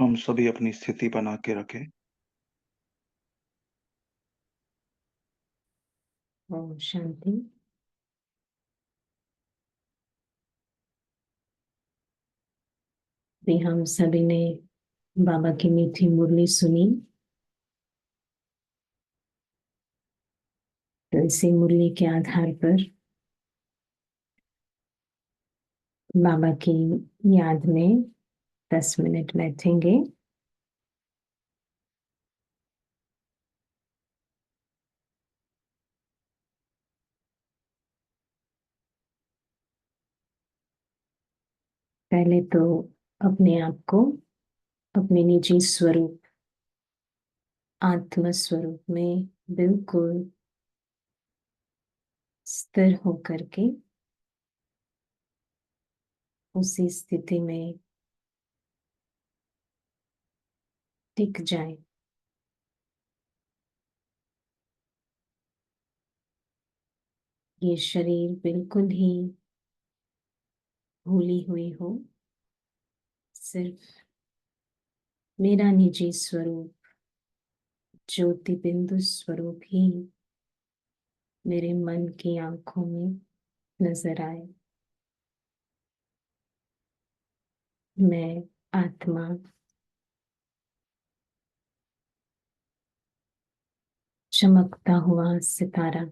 हम सभी अपनी स्थिति बना के रखें। ओम शांति। भी हम सभी ने बाबा की मीठी मुरली सुनी। तो इसी मुरली के आधार पर बाबा की याद में 10 मिनट बैठेंगे। पहले तो अपने आप को अपने निजी स्वरूप आत्म स्वरूप में बिल्कुल स्थिर होकर के उसी स्थिति में टिक जाए। ये शरीर बिल्कुल ही भूली हुई हो, सिर्फ मेरा निजी स्वरूप ज्योति बिंदु स्वरूप ही मेरे मन की आंखों में नजर आए। मैं आत्मा चमकता हुआ सितारा।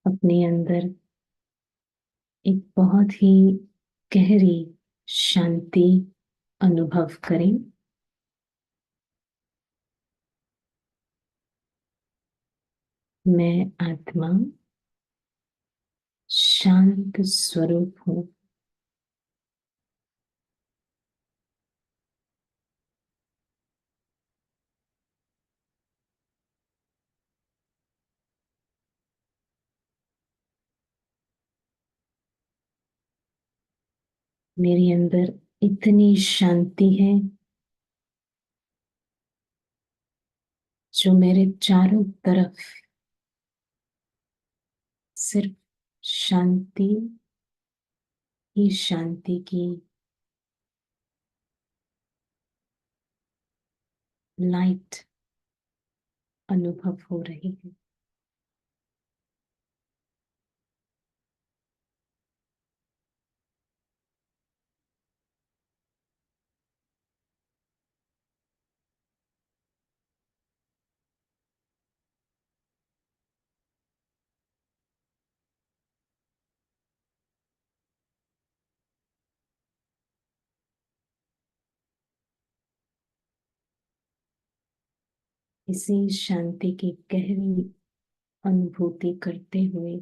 अपने अंदर एक बहुत ही गहरी शांति अनुभव करें। मैं आत्मा शांत स्वरूप हूँ। मेरे अंदर इतनी शांति है जो मेरे चारों तरफ सिर्फ शांति ही शांति की लाइट अनुभव हो रही है। इसी शांति की गहरी अनुभूति करते हुए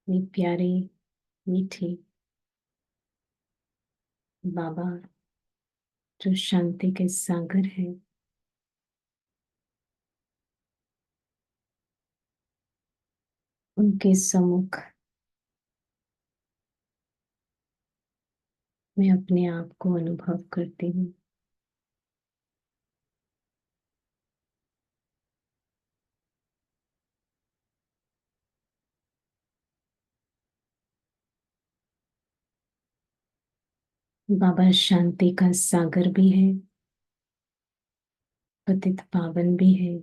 ये प्यारे मीठे बाबा जो शांति के सागर है, उनके सम्मुख मैं अपने आप को अनुभव करती हूँ। बाबा शांति का सागर भी है, पतित पावन भी है,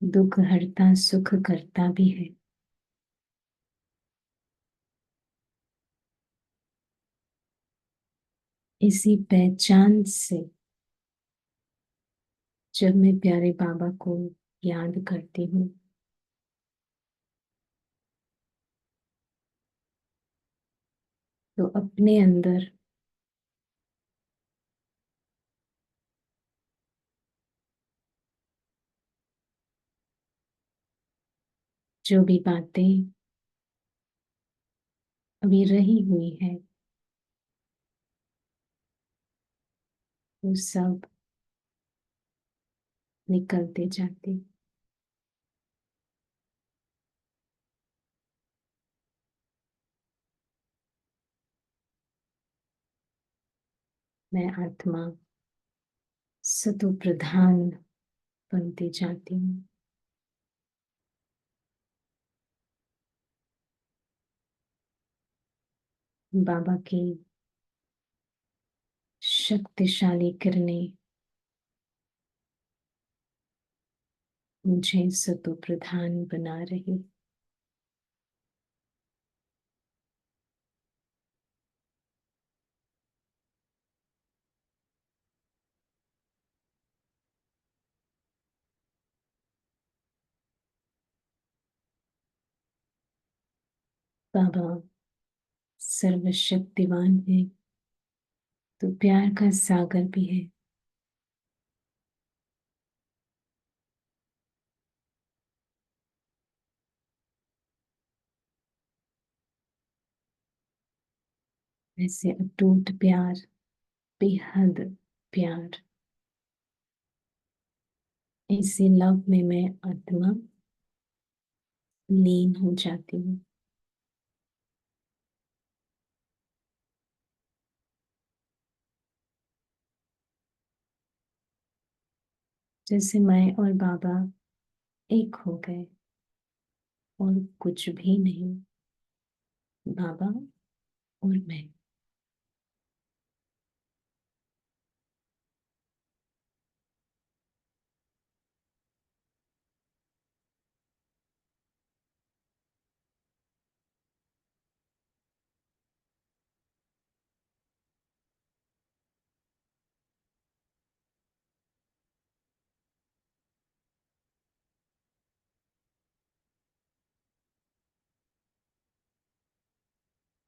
दुख हरता सुख करता भी है। इसी पहचान से जब मैं प्यारे बाबा को याद करती हूँ, तो अपने अंदर जो भी बातें अभी रही हुई है, वो सब निकलते जाते। मैं आत्मा सतो प्रधान बनती जाती हूँ। बाबा की शक्तिशाली किरणें मुझे सतो प्रधान बना रही। बाबा सर्वशक्तिवान है तो प्यार का सागर भी है। ऐसे अटूट प्यार, बेहद प्यार, इसी लव में मैं आत्मा लीन हो जाती हूँ। जैसे मैं और बाबा एक हो गए और कुछ भी नहीं, बाबा और मैं।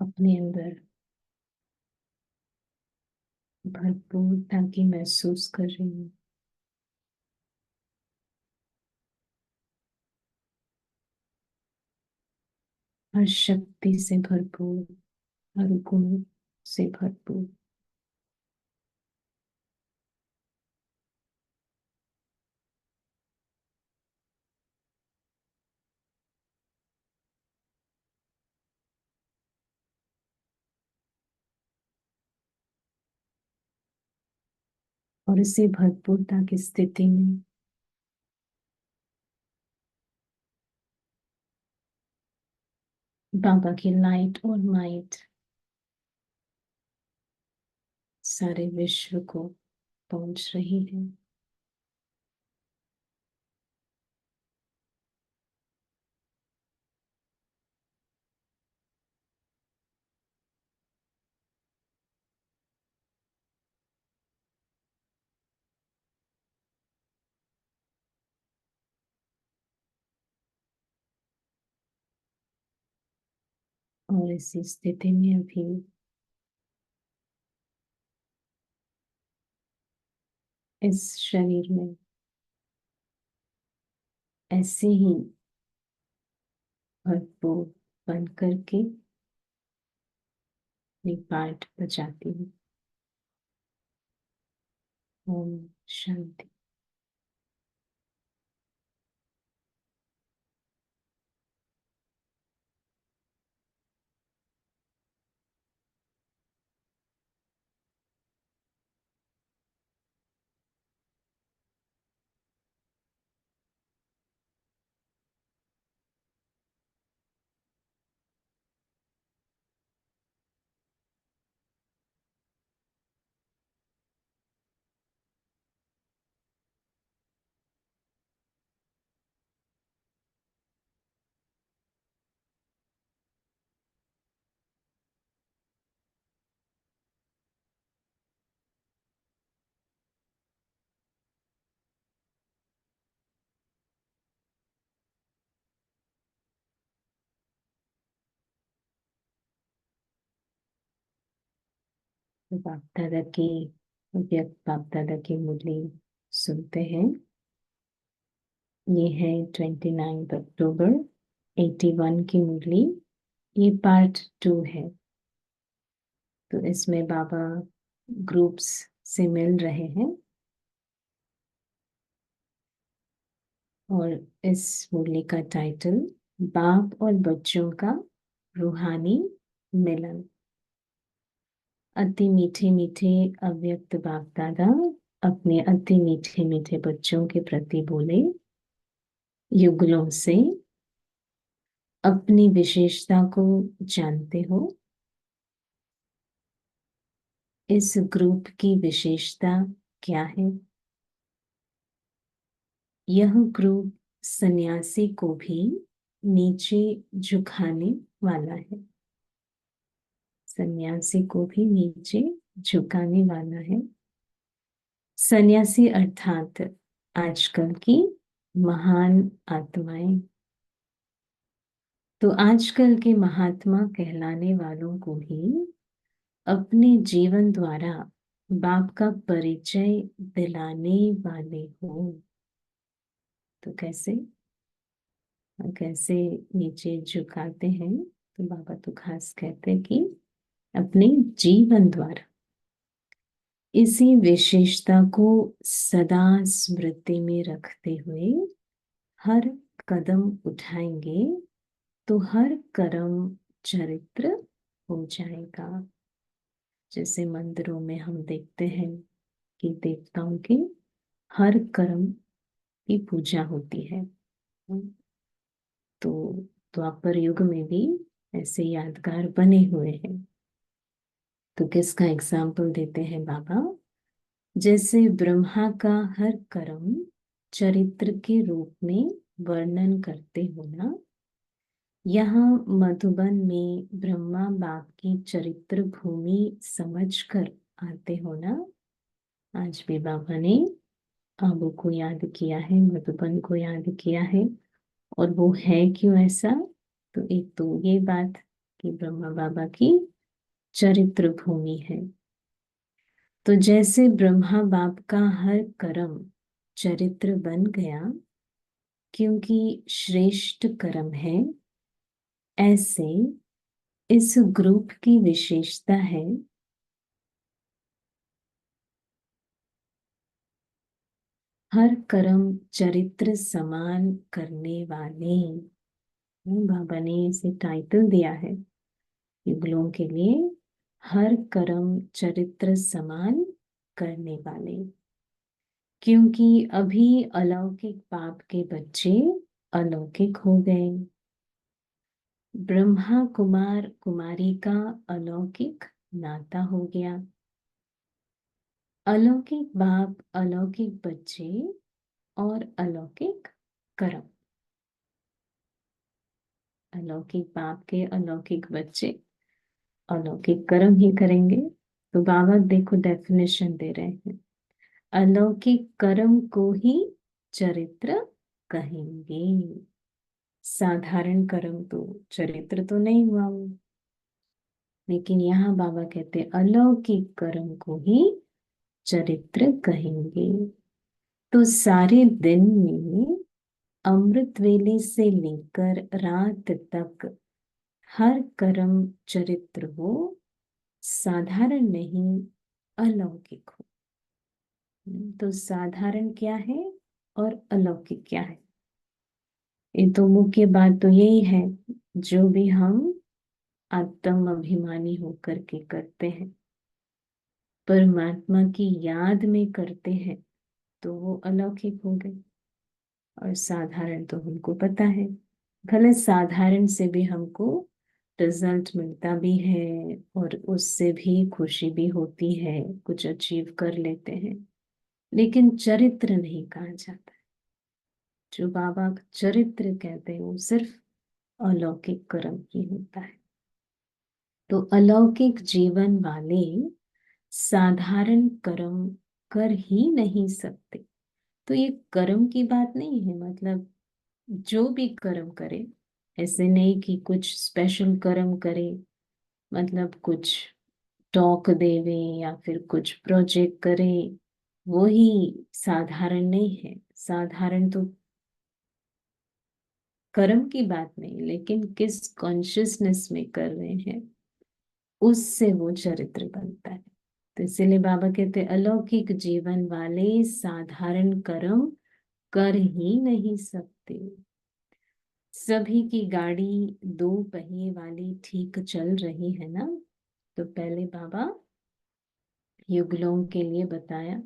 अपने अंदर भरपूरता की महसूस कर रही हूँ। हर शक्ति से भरपूर, हर गुण से भरपूर। और इसी भरपूरता की स्थिति में बाबा की लाइट और माइट सारे विश्व को पहुंच रही है। और इसी स्थिति में अभी इस शरीर में ऐसे ही भरपूर बन करके एक पार्ट बजाती हूँ। ओम शांति। तो बाप दादा की व्यक्त बाप दादा की मुरली सुनते हैं। ये है 29 अक्टूबर 81 की मुरली। ये पार्ट 2 है। तो इसमें बाबा ग्रुप्स से मिल रहे हैं और इस मुरली का टाइटल बाप और बच्चों का रूहानी मिलन। अति मीठे मीठे अव्यक्त बाप दादा अपने अति मीठे मीठे बच्चों के प्रति बोले, युगलों से अपनी विशेषता को जानते हो। इस ग्रुप की विशेषता क्या है? यह ग्रुप सन्यासी को भी नीचे झुकाने वाला है। सन्यासी को भी नीचे झुकाने वाला है। सन्यासी अर्थात आजकल की महान आत्माएं। तो आजकल के महात्मा कहलाने वालों को ही अपने जीवन द्वारा बाप का परिचय दिलाने वाले हो। तो कैसे नीचे झुकाते हैं? तो बाबा तो खास कहते हैं कि अपने जीवन द्वारा। इसी विशेषता को सदा स्मृति में रखते हुए हर कदम उठाएंगे तो हर कर्म चरित्र हो जाएगा। जैसे मंदिरों में हम देखते हैं कि देवताओं के हर कर्म की पूजा होती है। तो द्वापर युग में भी ऐसे यादगार बने हुए हैं। तो किसका एग्जाम्पल देते हैं बाबा? जैसे ब्रह्मा का हर कर्म चरित्र के रूप में वर्णन करते हो ना, यहाँ मधुबन में ब्रह्मा बाप की चरित्र भूमि समझकर आते हो ना। आज भी बाबा ने आबू को याद किया है, मधुबन को याद किया है। और वो है क्यों ऐसा? तो एक तो ये बात कि ब्रह्मा बाबा की चरित्र भूमि है। तो जैसे ब्रह्मा बाप का हर कर्म चरित्र बन गया क्योंकि श्रेष्ठ कर्म है, ऐसे इस ग्रुप की विशेषता है हर कर्म चरित्र समान करने वाले। बाबा ने इसे टाइटल दिया है युगलों के लिए, हर कर्म चरित्र समान करने वाले। क्योंकि अभी अलौकिक पाप के बच्चे अलौकिक हो गए। ब्रह्मा कुमार कुमारी का अलौकिक नाता हो गया। अलौकिक बाप अलौकिक बच्चे और अलौकिक कर्म। अलौकिक बाप के अलौकिक बच्चे अलौकिक कर्म ही करेंगे। तो बाबा देखो डेफिनेशन दे रहे हैं, अलौकिक कर्म को ही चरित्र कहेंगे। साधारण कर्म तो चरित्र तो नहीं हुआ वो, लेकिन यहाँ बाबा कहते अलौकिक कर्म को ही चरित्र कहेंगे। तो सारे दिन में अमृत वेले से लेकर रात तक हर कर्म चरित्र हो, साधारण नहीं अलौकिक हो। तो साधारण क्या है और अलौकिक क्या है? ये तो मुख्य बात तो यही है, जो भी हम आत्म अभिमानी होकर के करते हैं, परमात्मा की याद में करते हैं, तो वो अलौकिक हो गए। और साधारण तो हमको पता है, भले साधारण से भी हमको रिजल्ट मिलता भी है और उससे भी खुशी भी होती है, कुछ अचीव कर लेते हैं, लेकिन चरित्र नहीं कहा जाता। जो बाबा चरित्र कहते हैं वो सिर्फ अलौकिक कर्म ही होता है। तो अलौकिक जीवन वाले साधारण कर्म कर ही नहीं सकते। तो ये कर्म की बात नहीं है, मतलब जो भी कर्म करे, ऐसे नहीं कि कुछ स्पेशल कर्म करे, मतलब कुछ टॉक देवे या फिर कुछ प्रोजेक्ट करे, वो ही साधारण नहीं है। साधारण तो कर्म की बात नहीं, लेकिन किस कॉन्शियसनेस में कर रहे हैं उससे वो चरित्र बनता है। तो इसीलिए बाबा कहते अलौकिक जीवन वाले साधारण कर्म कर ही नहीं सकते। सभी की गाड़ी दो पहिए वाली ठीक चल रही है ना, तो पहले बाबा युगलों के लिए बताया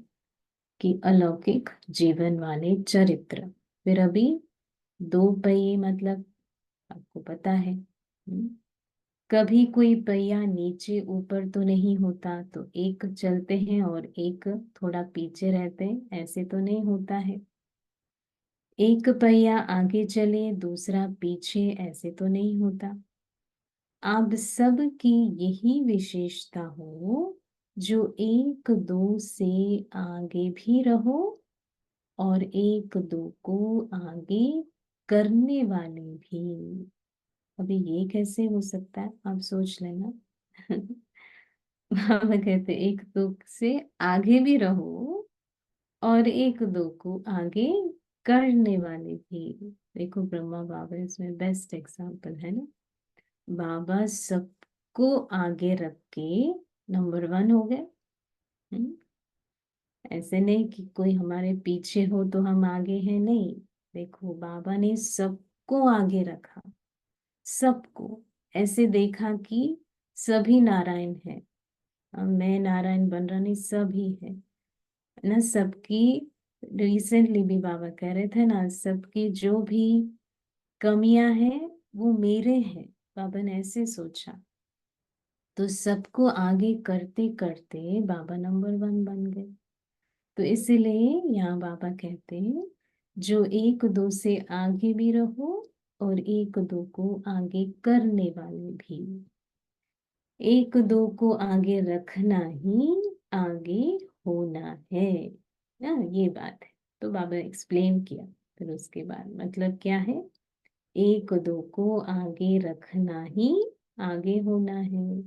कि अलौकिक जीवन वाले चरित्र। फिर अभी दो पहिए मतलब आपको पता है, कभी कोई पहिया नीचे ऊपर तो नहीं होता, तो एक चलते हैं और एक थोड़ा पीछे रहते हैं, ऐसे तो नहीं होता है। एक पहिया आगे चले दूसरा पीछे, ऐसे तो नहीं होता। आप सब की यही विशेषता हो, जो एक दो से आगे भी रहो और एक दो को आगे करने वाले भी। अभी ये कैसे हो सकता है, आप सोच लेना। बाबा कहते एक दो से आगे भी रहो और एक दो को आगे करने वाले भी। देखो ब्रह्मा बाबा इसमें बेस्ट एग्जाम्पल है ना। बाबा सबको आगे रख के नंबर वन हो गए। हम्म, ऐसे नहीं कि कोई हमारे पीछे हो तो हम आगे हैं, नहीं। देखो बाबा ने सबको आगे रखा, सबको ऐसे देखा कि सभी नारायण है। मैं नारायण बन रहा नहीं, सभी है ना, सबकी। रिसेंटली भी बाबा कह रहे थे ना, सबकी जो भी कमियां हैं वो मेरे हैं। बाबा ने ऐसे सोचा, तो सबको आगे करते करते बाबा नंबर वन बन गए। तो इसीलिए यहाँ बाबा कहते हैं, जो एक दो से आगे भी रहो और एक दो को आगे करने वाले भी। एक दो को आगे रखना ही आगे होना है ना, ये बात है। तो बाबा एक्सप्लेन किया। फिर उसके बाद मतलब क्या है, एक दो को आगे रखना ही आगे होना है।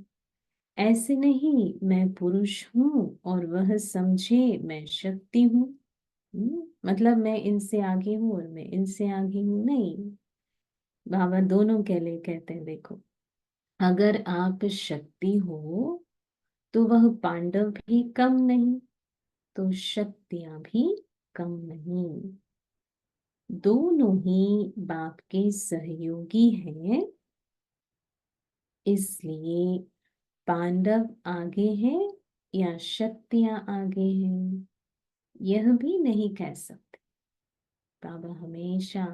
ऐसे नहीं मैं पुरुष हूँ और वह समझे मैं शक्ति हूँ। मतलब मैं इनसे आगे हूँ और मैं इनसे आगे हूँ, नहीं। बाबा दोनों के लिए कहते हैं, देखो अगर आप शक्ति हो तो वह पांडव भी कम नहीं, तो शक्तियां भी कम नहीं। दोनों ही बाप के सहयोगी हैं, इसलिए पांडव आगे हैं या शक्तियां आगे हैं, यह भी नहीं कह सकते। बाबा हमेशा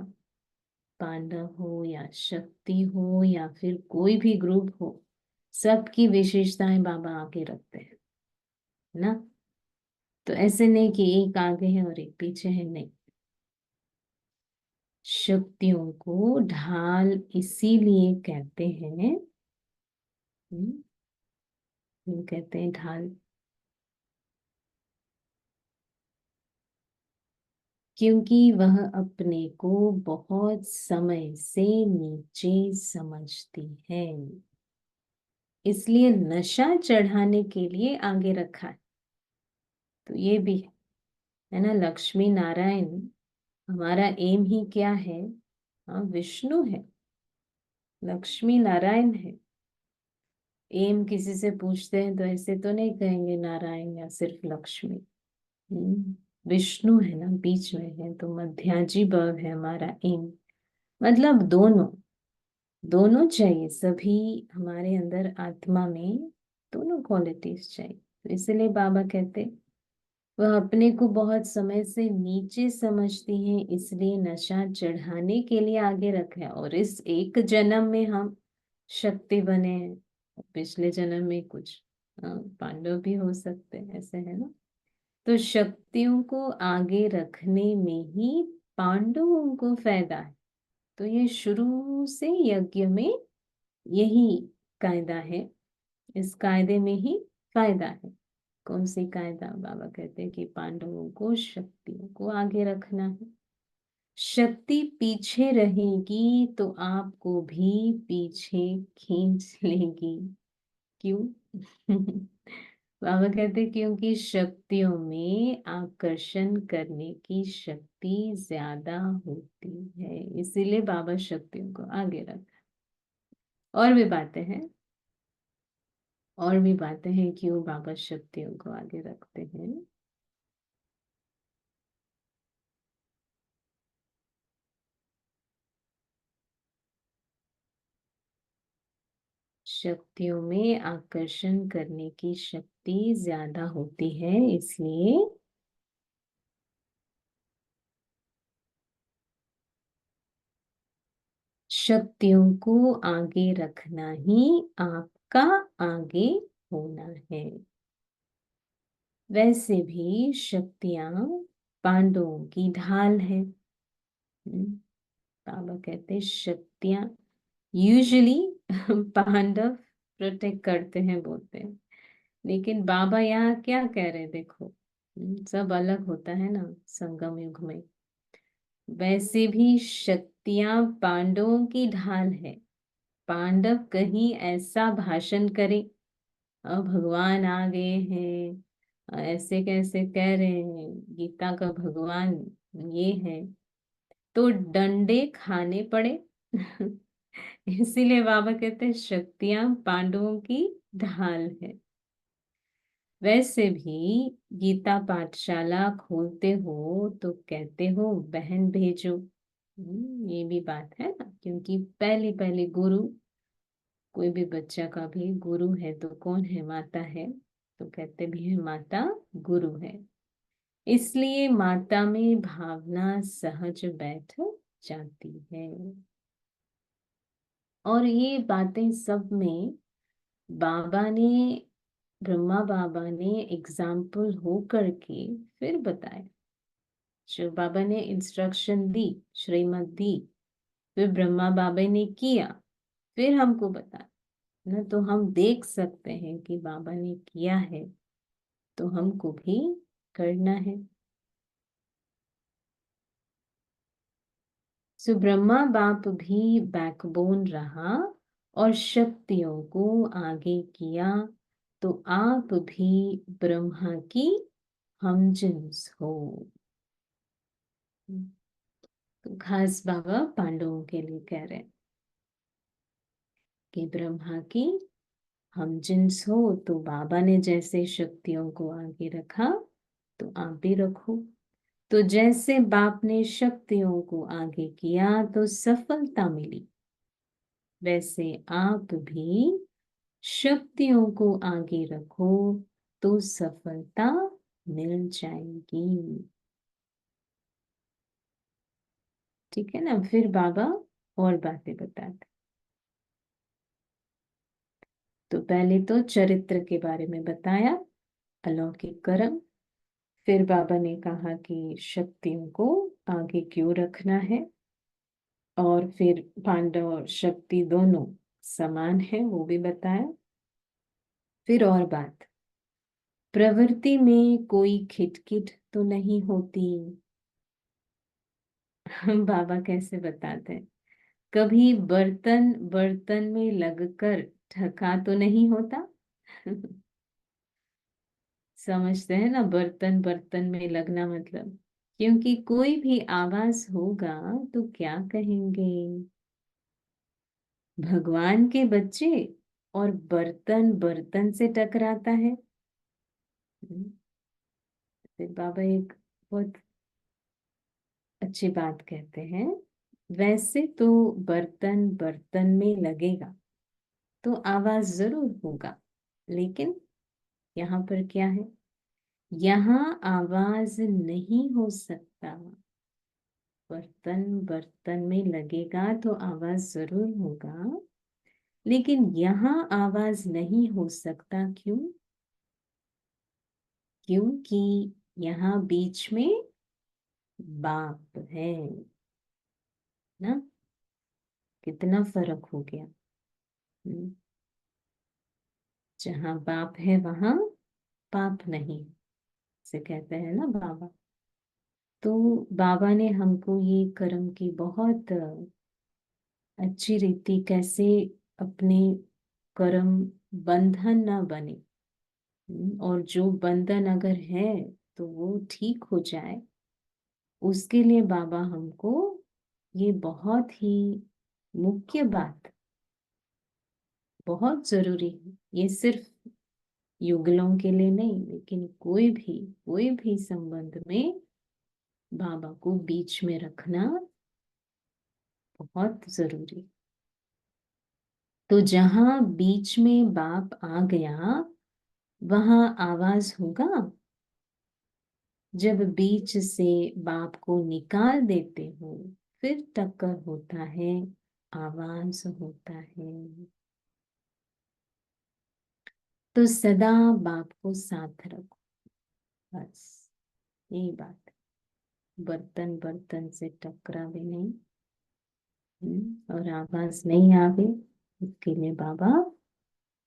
पांडव हो या शक्ति हो या फिर कोई भी ग्रुप हो, सबकी विशेषताएं बाबा आगे रखते हैं ना। तो ऐसे नहीं कि एक आगे है और एक पीछे है, नहीं। शक्तियों को ढाल इसीलिए कहते हैं, क्यों कहते हैं ढाल, क्योंकि वह अपने को बहुत समय से नीचे समझती है, इसलिए नशा चढ़ाने के लिए आगे रखा है। तो ये भी है ना, लक्ष्मी नारायण हमारा एम ही क्या है, हाँ विष्णु है, लक्ष्मी नारायण है। एम किसी से पूछते हैं तो ऐसे तो नहीं कहेंगे नारायण या सिर्फ लक्ष्मी। विष्णु है ना, बीच में है, तो मध्याजी भव है हमारा एम। मतलब दोनों, दोनों चाहिए सभी हमारे अंदर, आत्मा में दोनों क्वालिटीज चाहिए। तो इसलिए बाबा कहते वह अपने को बहुत समय से नीचे समझती हैं, इसलिए नशा चढ़ाने के लिए आगे रखा है। और इस एक जन्म में हम शक्ति बने हैं, पिछले जन्म में कुछ पांडव भी हो सकते हैं, ऐसे है ना। तो शक्तियों को आगे रखने में ही पांडवों को फायदा है। तो ये शुरू से यज्ञ में यही कायदा है, इस कायदे में ही फायदा है। कौन सी कायदा, बाबा कहते हैं कि पांडवों को शक्तियों को आगे रखना है। शक्ति पीछे रहेगी तो आपको भी पीछे खींच लेगी। क्यों? बाबा कहते क्योंकि शक्तियों में आकर्षण करने की शक्ति ज्यादा होती है, इसीलिए बाबा शक्तियों को आगे रखा। और भी बातें हैं, और भी बातें हैं क्यों बाबा शक्तियों को आगे रखते हैं। शक्तियों में आकर्षण करने की शक्ति ज्यादा होती है, इसलिए शक्तियों को आगे रखना ही आपका आगे होना है। वैसे भी शक्तियां पांडवों की ढाल है। बाबा कहते हैं शक्तियां यूजुअली पांडव प्रोटेक्ट करते हैं, बोलते हैं, लेकिन बाबा यहाँ क्या कह रहे हैं देखो। सब अलग होता है ना संगम युग में। वैसे भी शक्तियां पांडवों की ढाल है। पांडव कहीं ऐसा भाषण करे, भगवान आ गए हैं, ऐसे कैसे कह रहे हैं, गीता का भगवान ये है, तो डंडे खाने पड़े। इसीलिए बाबा कहते हैं शक्तियां पांडवों की ढाल है। वैसे भी गीता पाठशाला खोलते हो तो कहते हो बहन भेजो। ये भी बात है ना, क्योंकि पहले पहले गुरु, कोई भी बच्चा का भी गुरु है तो कौन है, माता है। तो कहते भी है माता गुरु है, इसलिए माता में भावना सहज बैठ जाती है। और ये बातें सब में बाबा ने, ब्रह्मा बाबा ने एग्जाम्पल हो करके फिर बताया। शिव बाबा ने इंस्ट्रक्शन दी, श्रीमत दी, फिर ब्रह्मा बाबा ने किया, फिर हमको बताया ना, तो हम देख सकते हैं कि बाबा ने किया है तो हमको भी करना है। सो ब्रह्मा बाप भी बैकबोन रहा और शक्तियों को आगे किया, तो आप भी ब्रह्मा की हमजिन्स हो। तो खास बाबा पांडवों के लिए कह रहे हैं कि ब्रह्मा की हमजिन्स हो, तो बाबा ने जैसे शक्तियों को आगे रखा तो आप भी रखो। तो जैसे बाप ने शक्तियों को आगे किया तो सफलता मिली, वैसे आप भी शक्तियों को आगे रखो तो सफलता मिल जाएगी। ठीक है ना। फिर बाबा और बातें बताते। तो पहले तो चरित्र के बारे में बताया, अलौकिक कर्म। फिर बाबा ने कहा कि शक्तियों को आगे क्यों रखना है, और फिर पांडव और शक्ति दोनों समान है वो भी बताया। फिर और बात, प्रवृत्ति में कोई खिटखिट तो नहीं होती। बाबा कैसे बताते हैं, कभी बर्तन बर्तन में लगकर ढका तो नहीं होता। समझते हैं ना, बर्तन बर्तन में लगना मतलब, क्योंकि कोई भी आवाज होगा तो क्या कहेंगे, भगवान के बच्चे और बर्तन बर्तन से टकराता है। फिर बाबा एक बहुत अच्छी बात कहते हैं, वैसे तो बर्तन बर्तन में लगेगा तो आवाज जरूर होगा, लेकिन यहाँ पर क्या है, यहाँ आवाज नहीं हो सकता। बर्तन बर्तन में लगेगा तो आवाज जरूर होगा, लेकिन यहाँ आवाज नहीं हो सकता। क्यों? क्योंकि यहाँ बीच में बाप है ना। कितना फर्क हो गया। हम्म, जहाँ बाप है वहां पाप नहीं, से कहते हैं ना बाबा। तो बाबा ने हमको ये कर्म की बहुत अच्छी रीति, कैसे अपने कर्म बंधन ना बने, और जो बंधन अगर है तो वो ठीक हो जाए, उसके लिए बाबा हमको ये बहुत ही मुख्य बात, बहुत जरूरी है। ये सिर्फ युगलों के लिए नहीं, लेकिन कोई भी संबंध में बाबा को बीच में रखना बहुत जरूरी। तो जहां बीच में बाप आ गया वहां आवाज होगा। जब बीच से बाप को निकाल देते हो फिर टक्कर होता है, आवाज होता है। तो सदा बाप को साथ रखो, बस यही बात है। बर्तन बर्तन से टकरावे नहीं, और आवाज नहीं आवे, उसके लिए बाबा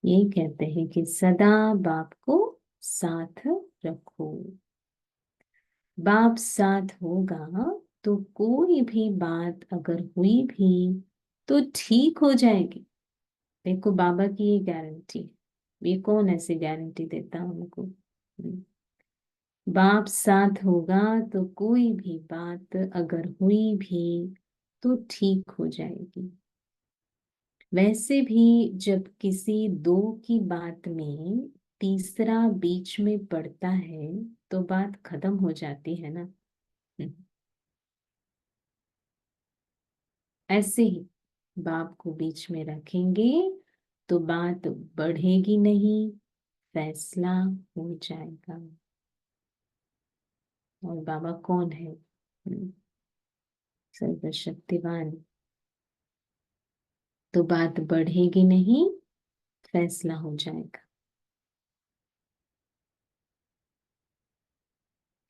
ये कहते हैं कि सदा बाप को साथ रखो। बाप साथ होगा तो कोई भी बात अगर हुई भी तो ठीक हो जाएगी। देखो बाबा की ये गारंटी है, ये कौन ऐसी गारंटी देता हमको। बाप साथ होगा तो कोई भी बात अगर हुई भी तो ठीक हो जाएगी। वैसे भी जब किसी दो की बात में तीसरा बीच में पड़ता है तो बात खत्म हो जाती है ना। ऐसे ही बाप को बीच में रखेंगे तो बात बढ़ेगी नहीं, फैसला हो जाएगा। और बाबा कौन है? सर्वशक्तिवान। तो बात बढ़ेगी नहीं, फैसला हो जाएगा।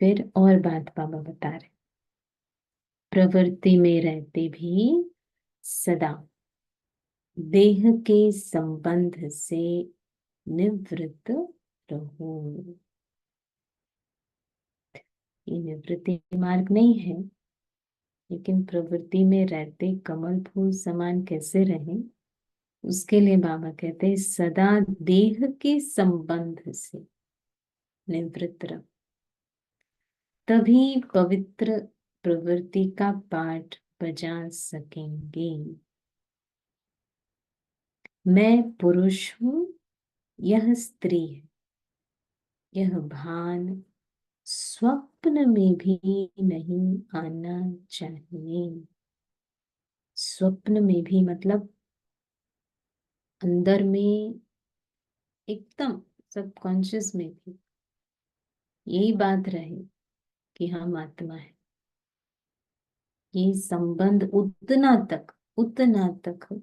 फिर और बात बाबा बता रहे, प्रवृत्ति में रहते भी सदा देह के संबंध से निवृत्त रहो। ये निवृत्ति मार्ग नहीं है, लेकिन प्रवृत्ति में रहते कमल फूल समान कैसे रहें, उसके लिए बाबा कहते हैं सदा देह के संबंध से निवृत्त रहो। तभी पवित्र प्रवृत्ति का पाठ बजा सकेंगे। मैं पुरुष हूं, यह स्त्री है, यह भान स्वप्न में भी नहीं आना चाहिए। स्वप्न में भी मतलब अंदर में, एकदम सबकॉन्शियस में भी यही बात रहे कि हम आत्मा है। ये संबंध उतना तक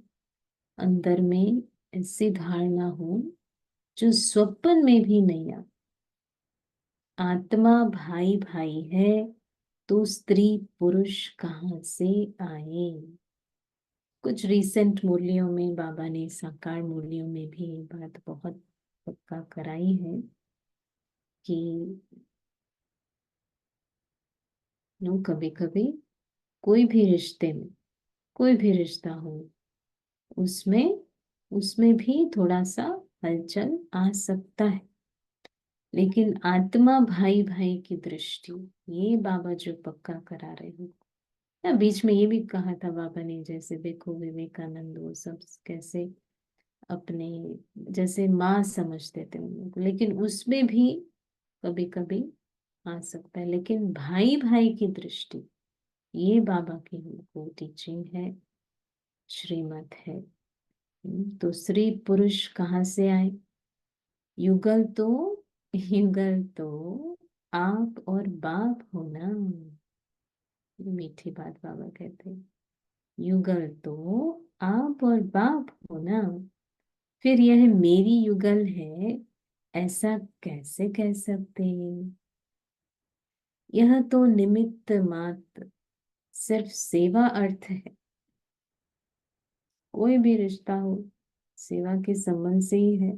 अंदर में ऐसी धारणा हो जो स्वप्न में भी नहीं आ। आत्मा भाई भाई है तो स्त्री पुरुष कहाँ से आए। कुछ रीसेंट मूर्तियों में बाबा ने, साकार मूर्तियों में भी ये बात बहुत पक्का कराई है कि नो, कभी कभी कोई भी रिश्ते में, कोई भी रिश्ता हो, उसमें उसमें भी थोड़ा सा हलचल आ सकता है। लेकिन आत्मा भाई भाई की दृष्टि, ये बाबा जो पक्का करा रहे हैं ना। बीच में ये भी कहा था बाबा ने, जैसे देखो विवेकानंद वो सब कैसे अपने जैसे माँ समझते थे उन लोग, लेकिन उसमें भी कभी कभी आ सकता है। लेकिन भाई भाई की दृष्टि, ये बाबा की हमको टीचिंग है, श्रीमत है। तो स्त्री पुरुष कहाँ से आए? युगल तो युगल तो आप और बाप हो ना। ये मीठी बात बाबा कहते हैं, युगल तो आप और बाप हो ना। फिर यह मेरी युगल है ऐसा कैसे कह सकते हैं? यह तो निमित्त मात्र, सिर्फ सेवा अर्थ है। कोई भी रिश्ता हो सेवा के संबंध से ही है।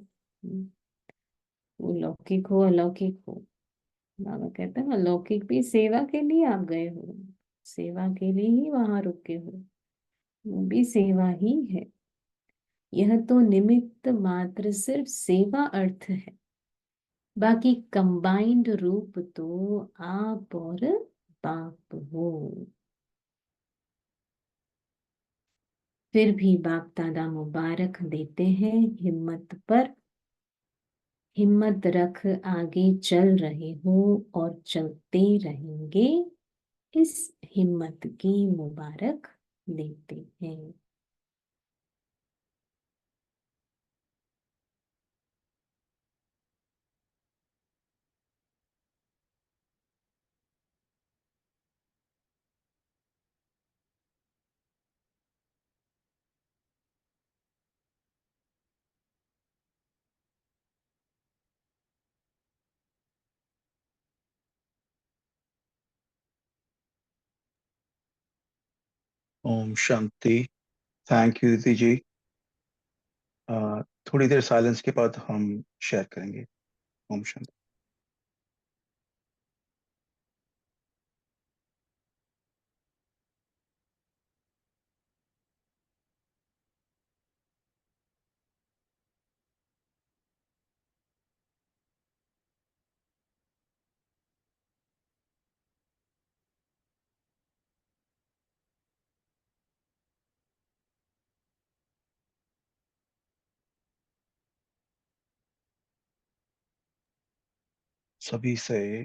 वो लौकिक हो अलौकिक हो, बाबा कहते हैं ना, लौकिक भी सेवा के लिए आप गए हो, सेवा के लिए ही वहां रुके हो, वो भी सेवा ही है। यह तो निमित्त मात्र, सिर्फ सेवा अर्थ है। बाकी कंबाइंड रूप तो आप और बाप हो। फिर भी बाप दादा मुबारक देते हैं हिम्मत पर। हिम्मत रख आगे चल रहे हो और चलते रहेंगे, इस हिम्मत की मुबारक देते हैं। ओम शांति। थैंक यू दीदी जी। थोड़ी देर साइलेंस के बाद हम शेयर करेंगे। ओम शांति। सभी से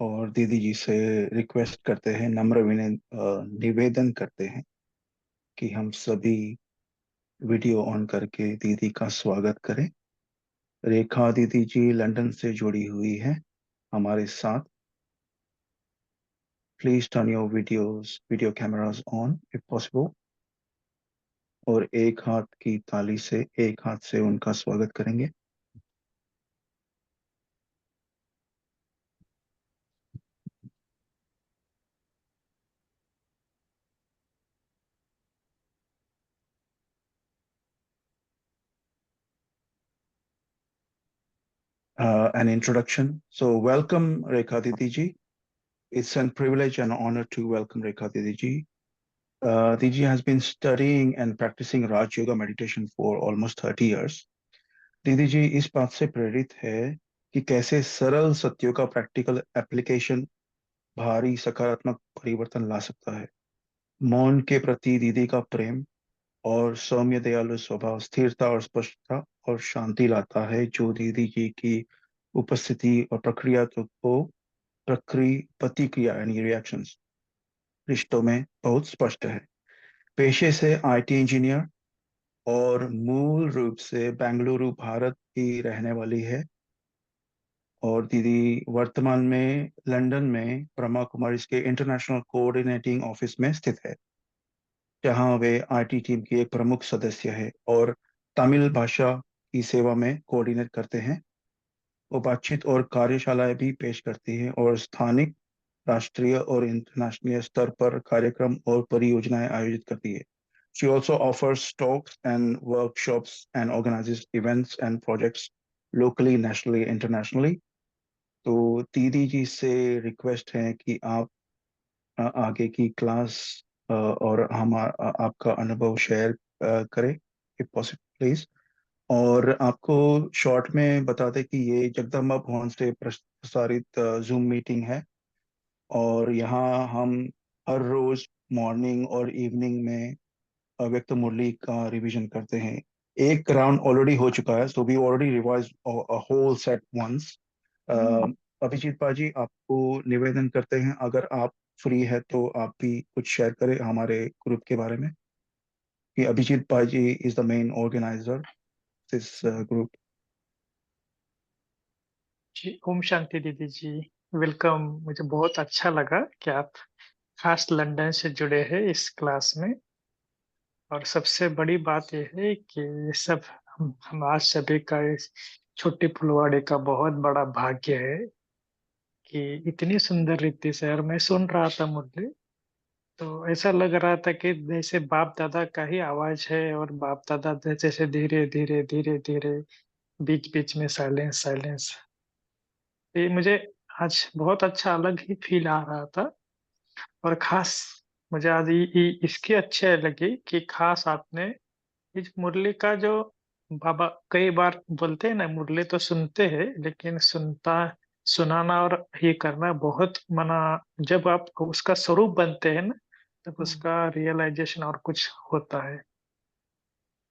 और दीदी जी से रिक्वेस्ट करते हैं, निवेदन करते हैं कि हम सभी वीडियो ऑन करके दीदी का स्वागत करें। रेखा दीदी जी लंदन से जुड़ी हुई है हमारे साथ। Please turn your video cameras on if possible, और एक हाथ की ताली से एक हाथ से उनका स्वागत करेंगे। An introduction. So, welcome, Rekha Didi ji. It's a privilege and honor to welcome Rekha Didi ji. Didi has been studying and practicing Raj Yoga meditation for almost 30 years. दीदी जी इस बात से प्रेरित है कि कैसे सरल सत्यों का प्रैक्टिकल एप्लीकेशन भारी सकारात्मक परिवर्तन ला सकता है। मौन के प्रति दीदी का प्रेम और सौम्य दयालु स्वभाव स्थिरता और स्पष्टता और शांति लाता है, जो दीदी जी की उपस्थिति और प्रतिक्रिया यानी रिएक्शंस रिश्तों में बहुत स्पष्ट है। पेशे से आईटी इंजीनियर और मूल रूप से बेंगलुरु भारत की रहने वाली है, और दीदी वर्तमान में लंदन में ब्रह्मा कुमारी के इंटरनेशनल कोऑर्डिनेटिंग ऑफिस में स्थित है, जहां वे आईटी टीम की एक प्रमुख सदस्य है और तमिल भाषा की सेवा में कोऑर्डिनेट करते हैं। वो बातचीत और कार्यशालाएं भी पेश करती हैं और स्थानिक, राष्ट्रीय और इंटरनेशनल स्तर पर कार्यक्रम और परियोजनाएं आयोजित करती है। She also offers talks and workshops and organizes events and projects locally, nationally, internationally. तो दीदी जी से रिक्वेस्ट है कि आप आगे की क्लास और आपका अनुभव शेयर करें इफ पॉसिबल प्लीज। और आपको शॉर्ट में बता दें कि ये जगदम्बा भवन से प्रसारित जूम मीटिंग है, और यहाँ हम हर रोज मॉर्निंग और इवनिंग में व्यक्त मुरली का रिवीजन करते हैं। एक राउंड ऑलरेडी हो चुका है, so we already revise whole set once. Abhijit पाजी, आपको निवेदन करते हैं, अगर आप फ्री है तो आप भी कुछ शेयर करें हमारे ग्रुप के बारे में, कि Abhijit paaji is the main organiser this group. जी ओम शांति दीदी जी। वेलकम। मुझे बहुत अच्छा लगा कि आप खास लंदन से जुड़े हैं इस क्लास में। और सबसे बड़ी बात यह है कि ये सब हम आज सभी का इस छोटे फुलवाड़े का बहुत बड़ा भाग्य है कि इतनी सुंदर रीति से। और मैं सुन रहा था मुरली, तो ऐसा लग रहा था कि जैसे बाप दादा का ही आवाज है, और बाप दादा जैसे धीरे धीरे धीरे धीरे बीच बीच में साइलेंस साइलेंस। ये मुझे आज बहुत अच्छा अलग ही फील आ रहा था। और खास मुझे आज इसकी अच्छे लगी कि खास आपने इस मुरली का जो बाबा कई बार बोलते हैं ना, मुरली तो सुनते हैं लेकिन सुनाना और ये करना बहुत मना। जब आप उसका स्वरूप बनते हैं ना, तब उसका रियलाइजेशन और कुछ होता है।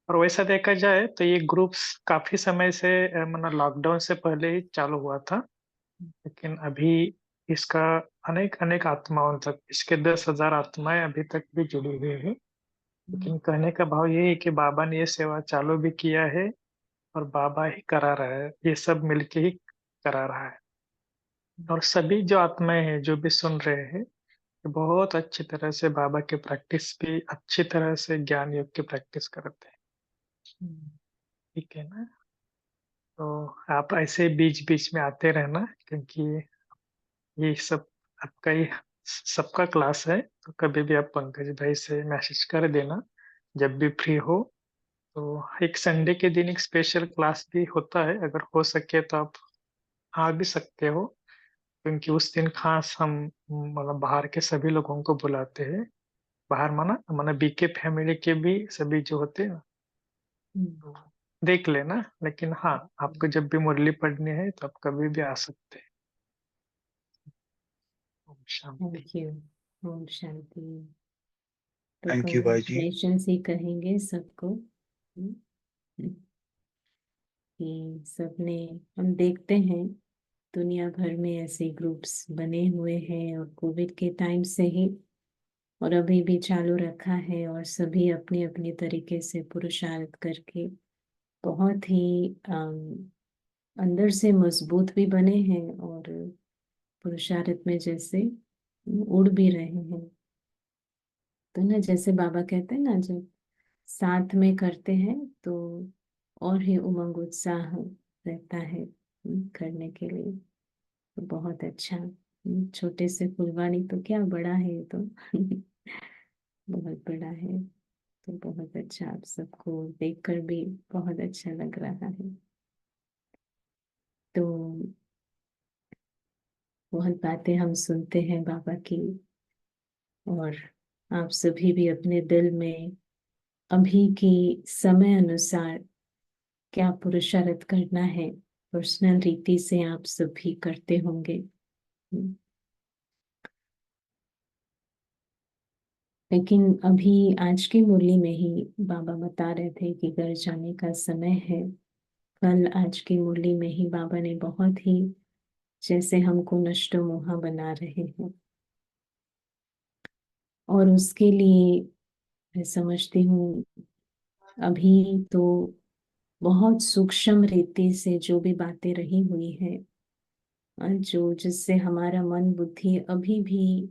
और वैसा देखा जाए तो ये ग्रुप्स काफी समय से मना लॉकडाउन से पहले ही चालू हुआ था, लेकिन अभी इसका अनेक अनेक आत्माओं तक, इसके 10,000 आत्माएं अभी तक भी जुड़ी हुई है। लेकिन कहने का भाव ये है कि बाबा ने ये सेवा चालू भी किया है, और बाबा ही करा रहा है, ये सब मिलके ही करा रहा है। और सभी जो आत्माएं हैं जो भी सुन रहे हैं, ये बहुत अच्छी तरह से बाबा की प्रैक्टिस भी अच्छी तरह से ज्ञान योग की प्रैक्टिस करते हैं। ठीक है ना? तो आप ऐसे बीच बीच में आते रहना, क्योंकि ये सब आपका ही सबका क्लास है, तो कभी भी आप पंकज भाई से मैसेज कर देना जब भी फ्री हो। तो एक संडे के दिन एक स्पेशल क्लास भी होता है, अगर हो सके तो आप आ भी सकते हो, क्योंकि उस दिन खास हम मतलब बाहर के सभी लोगों को बुलाते हैं। बाहर माना माना बीके फैमिली के भी सभी जो होते हैं ना, हम्म, तो देख लेना। लेकिन हाँ, आपको जब भी मुरली पढ़नी है तो आप कभी भी आ सकते हैं। ओम शांति। Thank you. ओम शांति। तो थैंक यू भाई जी। कंग्रेचुलेशन ही कहेंगे सबको, कि सबने, हम देखते हैं दुनिया भर में ऐसे ग्रुप्स बने हुए हैं, और कोविड के टाइम से ही और अभी भी चालू रखा है, और सभी अपने अपने तरीके से पुरुषार्थ करके बहुत ही अंदर से मजबूत भी बने हैं, और पुरुषार्थ में जैसे उड़ भी रहे हैं। तो ना, जैसे बाबा कहते हैं ना, जब साथ में करते हैं तो और ही उमंग उत्साह रहता है करने के लिए। तो बहुत अच्छा। छोटे से फुलवानी तो क्या, बड़ा है ये तो बहुत बड़ा है। तो बहुत अच्छा, आप सबको देखकर भी बहुत अच्छा लग रहा है। तो बहुत बातें हम सुनते हैं बाबा की, और आप सभी भी अपने दिल में अभी की समय अनुसार क्या पुरुषार्थ करना है, पर्सनल रीति से आप सभी करते होंगे। लेकिन अभी आज की मुरली में ही बाबा बता रहे थे कि घर जाने का समय है। कल आज की मुरली में ही बाबा ने बहुत ही जैसे हमको नष्टो मोहा बना रहे हैं, और उसके लिए मैं समझती हूँ अभी तो बहुत सूक्ष्म रीति से जो भी बातें रही हुई है, जो जिससे हमारा मन बुद्धि अभी भी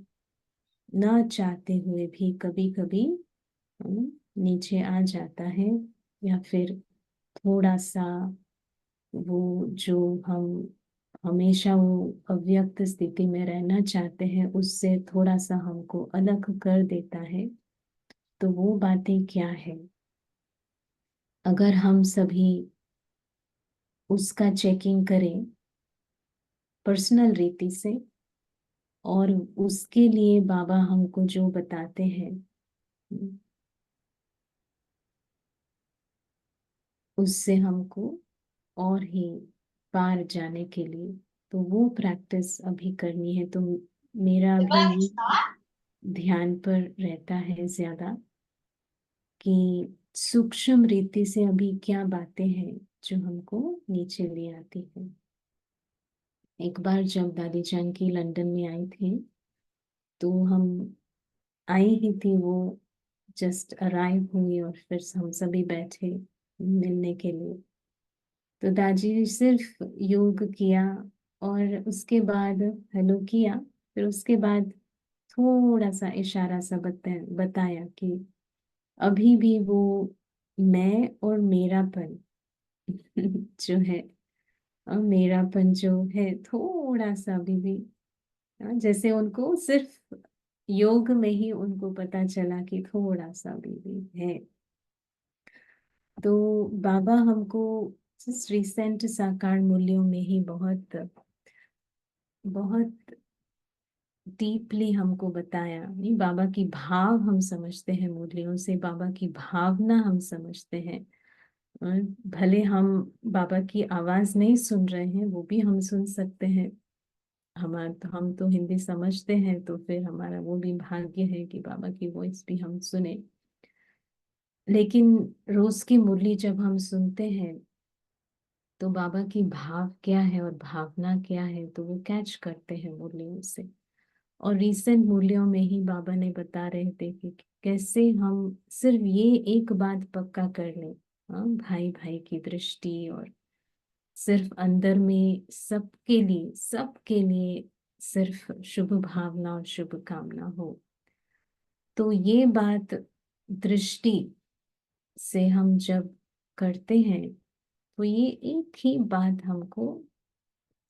ना चाहते हुए भी कभी कभी नीचे आ जाता है, या फिर थोड़ा सा वो जो हम हमेशा वो अव्यक्त स्थिति में रहना चाहते हैं, उससे थोड़ा सा हमको अलग कर देता है। तो वो बातें क्या है, अगर हम सभी उसका चेकिंग करें पर्सनल रीति से, और उसके लिए बाबा हमको जो बताते हैं उससे हमको और ही पार जाने के लिए, तो वो प्रैक्टिस अभी करनी है। तो मेरा अभी ये ध्यान पर रहता है ज्यादा, कि सूक्ष्म रीति से अभी क्या बातें हैं जो हमको नीचे ले आती है। एक बार जब दादी जान की लंदन में आई थी, तो हम आई ही थी, वो जस्ट अराइव हुई, और फिर हम सभी बैठे मिलने के लिए। तो दादी सिर्फ योग किया, और उसके बाद हेलो किया, फिर उसके बाद थोड़ा सा इशारा सा बताया कि अभी भी वो मैं और मेरापन जो है, मेरापन जो है थोड़ा सा अभी भी, जैसे उनको सिर्फ योग में ही उनको पता चला कि थोड़ा सा अभी भी है। तो बाबा हमको रिसेंट साकार मूल्यों में ही बहुत बहुत डीपली हमको बताया। नहीं, बाबा की भाव हम समझते हैं, मुरलियों से बाबा की भावना हम समझते हैं। और भले हम बाबा की आवाज नहीं सुन रहे हैं, वो भी हम सुन सकते हैं। हम तो हिंदी समझते हैं, तो फिर हमारा वो भी भाग्य है कि बाबा की वॉइस भी हम सुने। लेकिन रोज की मुरली जब हम सुनते हैं, तो बाबा की भाव क्या है और भावना क्या है, तो वो कैच करते हैं मुरलियों से। और रीसेंट मूल्यों में ही बाबा ने बता रहे थे कि कैसे हम सिर्फ ये एक बात पक्का कर लें, हाँ, भाई भाई की दृष्टि, और सिर्फ अंदर में सबके लिए सिर्फ शुभ भावना और शुभ कामना हो। तो ये बात दृष्टि से हम जब करते हैं, तो ये एक ही बात हमको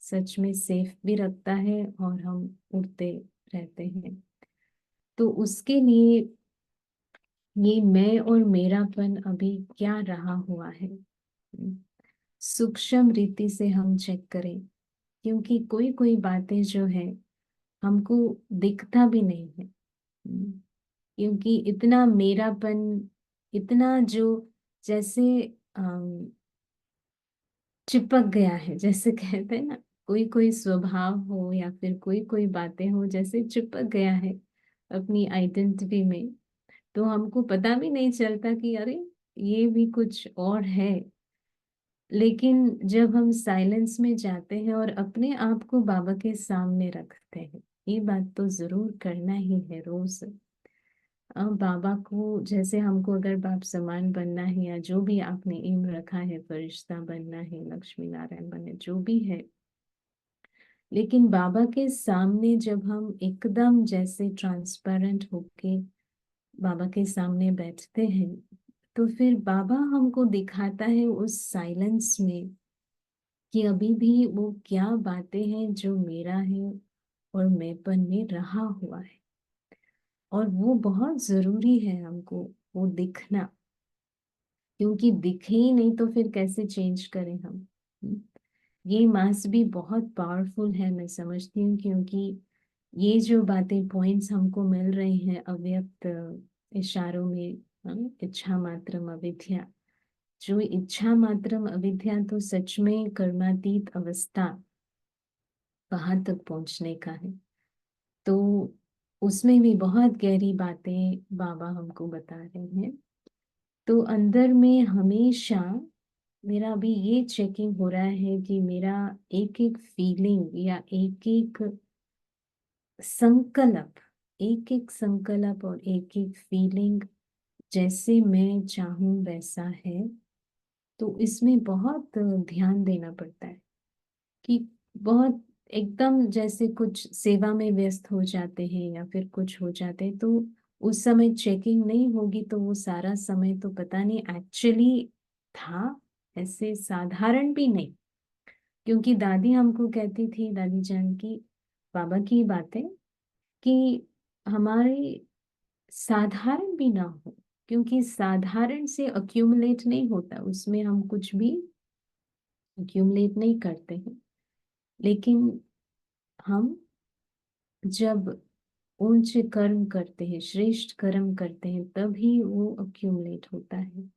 सच में सेफ भी रखता है, और हम उड़ते रहते हैं। तो उसके लिए ये मैं और मेरापन अभी क्या रहा हुआ है, सूक्ष्म रीति से हम चेक करें, क्योंकि कोई कोई बातें जो है हमको दिखता भी नहीं है। क्योंकि इतना मेरापन, इतना जो जैसे चिपक गया है, जैसे कहते हैं ना, कोई कोई स्वभाव हो या फिर कोई कोई बातें हो जैसे चिपक गया है अपनी आइडेंटिटी में, तो हमको पता भी नहीं चलता कि अरे ये भी कुछ और है। लेकिन जब हम साइलेंस में जाते हैं और अपने आप को बाबा के सामने रखते हैं, ये बात तो जरूर करना ही है रोज। बाबा को जैसे हमको अगर बाप समान बनना है या जो भी आपने एम रखा है, फरिश्ता बनना है, लक्ष्मी नारायण बनना, जो भी है, लेकिन बाबा के सामने जब हम एकदम जैसे ट्रांसपेरेंट होके बाबा के सामने बैठते हैं, तो फिर बाबा हमको दिखाता है उस साइलेंस में कि अभी भी वो क्या बातें हैं जो मेरा है और मैंपन में रहा हुआ है। और वो बहुत जरूरी है हमको वो दिखना, क्योंकि दिखे ही नहीं तो फिर कैसे चेंज करें हम। हम्म। ये मास भी बहुत पावरफुल है, मैं समझती हूँ, क्योंकि ये जो बातें पॉइंट्स हमको मिल रही हैं अव्यक्त इशारों में, इच्छा मात्रम अविद्या, जो इच्छा मात्रम अविद्या तो सच में कर्मातीत अवस्था कहाँ तक पहुंचने का है। तो उसमें भी बहुत गहरी बातें बाबा हमको बता रहे हैं। तो अंदर में हमेशा मेरा अभी ये चेकिंग हो रहा है कि मेरा एक एक फीलिंग या एक एक संकल्प, एक एक संकल्प और एक एक फीलिंग जैसे मैं चाहूं वैसा है। तो इसमें बहुत ध्यान देना पड़ता है कि बहुत एकदम जैसे कुछ सेवा में व्यस्त हो जाते हैं या फिर कुछ हो जाते हैं, तो उस समय चेकिंग नहीं होगी तो वो सारा समय तो पता नहीं एक्चुअली था ऐसे साधारण भी नहीं। क्योंकि दादी हमको कहती थी, दादी जान की बाबा की बातें, कि हमारे साधारण भी ना हो, क्योंकि साधारण से अक्यूमुलेट नहीं होता, उसमें हम कुछ भी अक्यूमुलेट नहीं करते हैं। लेकिन हम जब उच्च कर्म करते हैं, श्रेष्ठ कर्म करते हैं, तभी वो अक्यूमुलेट होता है।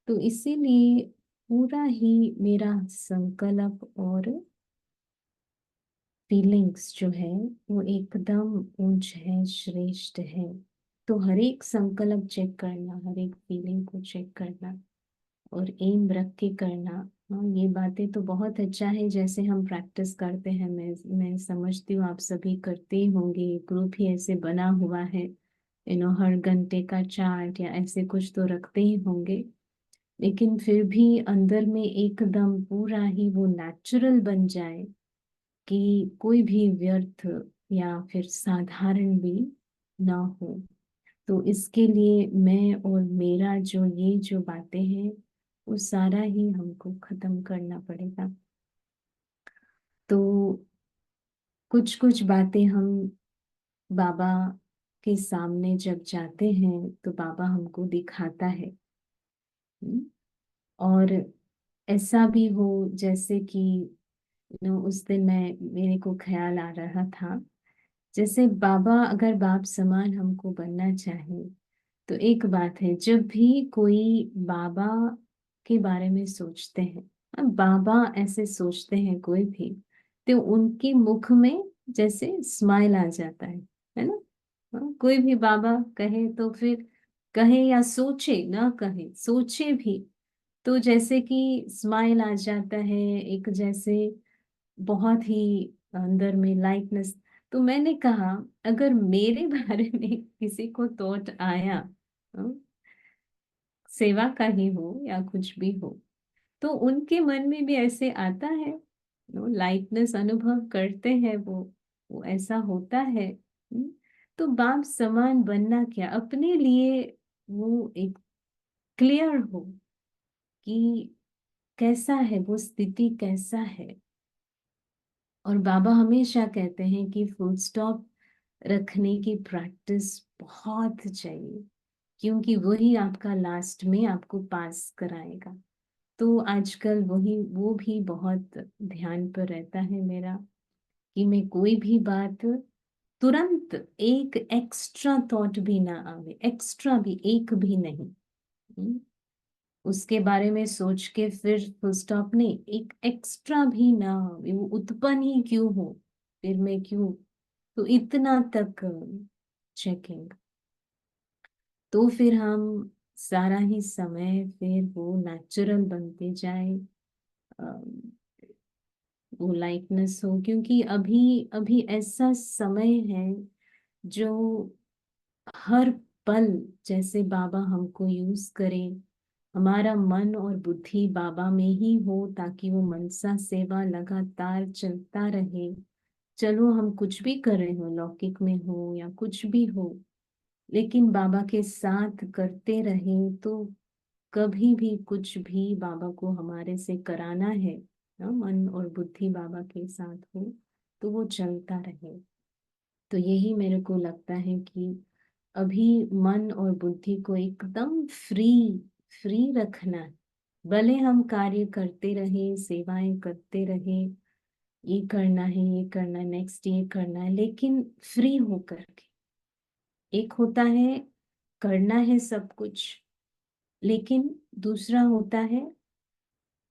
तो इसीलिए पूरा ही मेरा संकल्प और फीलिंग्स जो है वो एकदम ऊंच है, श्रेष्ठ है। तो हर एक संकल्प चेक करना, हर एक फीलिंग को चेक करना और एम रख के करना। हाँ, ये बातें तो बहुत अच्छा है जैसे हम प्रैक्टिस करते हैं, मैं समझती हूँ आप सभी करते ही होंगे, ग्रुप ही ऐसे बना हुआ है, हर घंटे का चार्ट या ऐसे कुछ तो रखते ही होंगे। लेकिन फिर भी अंदर में एकदम पूरा ही वो नेचुरल बन जाए कि कोई भी व्यर्थ या फिर साधारण भी ना हो। तो इसके लिए मैं और मेरा जो ये जो बातें हैं वो सारा ही हमको खत्म करना पड़ेगा। तो कुछ कुछ बातें हम बाबा के सामने जब जाते हैं तो बाबा हमको दिखाता है। हम्म, और ऐसा भी हो जैसे कि उस दिन मेरे को ख्याल आ रहा था, जैसे बाबा अगर बाप समान हमको बनना चाहे, तो एक बात है, जब भी कोई बाबा के बारे में सोचते हैं, अब बाबा ऐसे सोचते हैं कोई भी, तो उनके मुख में जैसे स्माइल आ जाता है ना। हाँ, कोई भी बाबा कहे तो फिर कहे या सोचे ना कहे, सोचे भी तो जैसे कि स्माइल आ जाता है, एक जैसे बहुत ही अंदर में लाइटनेस। तो मैंने कहा अगर मेरे बारे में किसी को थॉट आया, हाँ, सेवा का ही हो या कुछ भी हो, तो उनके मन में भी ऐसे आता है, लाइटनेस अनुभव करते हैं वो ऐसा होता है। तो बाप समान बनना क्या अपने लिए, वो एक क्लियर हो कि कैसा है वो स्थिति, कैसा है। और बाबा हमेशा कहते हैं कि फुल स्टॉप रखने की प्रैक्टिस बहुत चाहिए, क्योंकि वही आपका लास्ट में आपको पास कराएगा। तो आजकल वही वो भी बहुत ध्यान पर रहता है मेरा, कि मैं कोई भी बात तुरंत एक एक्स्ट्रा थॉट भी ना आवे, एक्स्ट्रा भी एक भी नहीं। हम्म, उसके बारे में सोच के फिर फुल स्टॉप नहीं, एक एक्स्ट्रा भी ना आवे, वो उत्पन्न ही क्यों हो, फिर मैं क्यों, तो इतना तक चेकिंग। तो फिर हम सारा ही समय फिर वो नेचुरल बनते जाए, वो लाइटनेस हो, क्योंकि अभी अभी ऐसा समय है जो हर पल जैसे बाबा हमको यूज करें, हमारा मन और बुद्धि बाबा में ही हो, ताकि वो मनसा सेवा लगातार चलता रहे। चलो हम कुछ भी कर रहे हो, लौकिक में हो या कुछ भी हो, लेकिन बाबा के साथ करते रहे, तो कभी भी कुछ भी बाबा को हमारे से कराना है ना, मन और बुद्धि बाबा के साथ हो, तो वो चलता रहे। तो यही मेरे को लगता है कि अभी मन और बुद्धि को एकदम फ्री फ्री रखना है। भले हम कार्य करते रहे, सेवाएं करते रहे, ये करना है, ये करना है, नेक्स्ट ये करना है, लेकिन फ्री होकर के। एक होता है करना है सब कुछ, लेकिन दूसरा होता है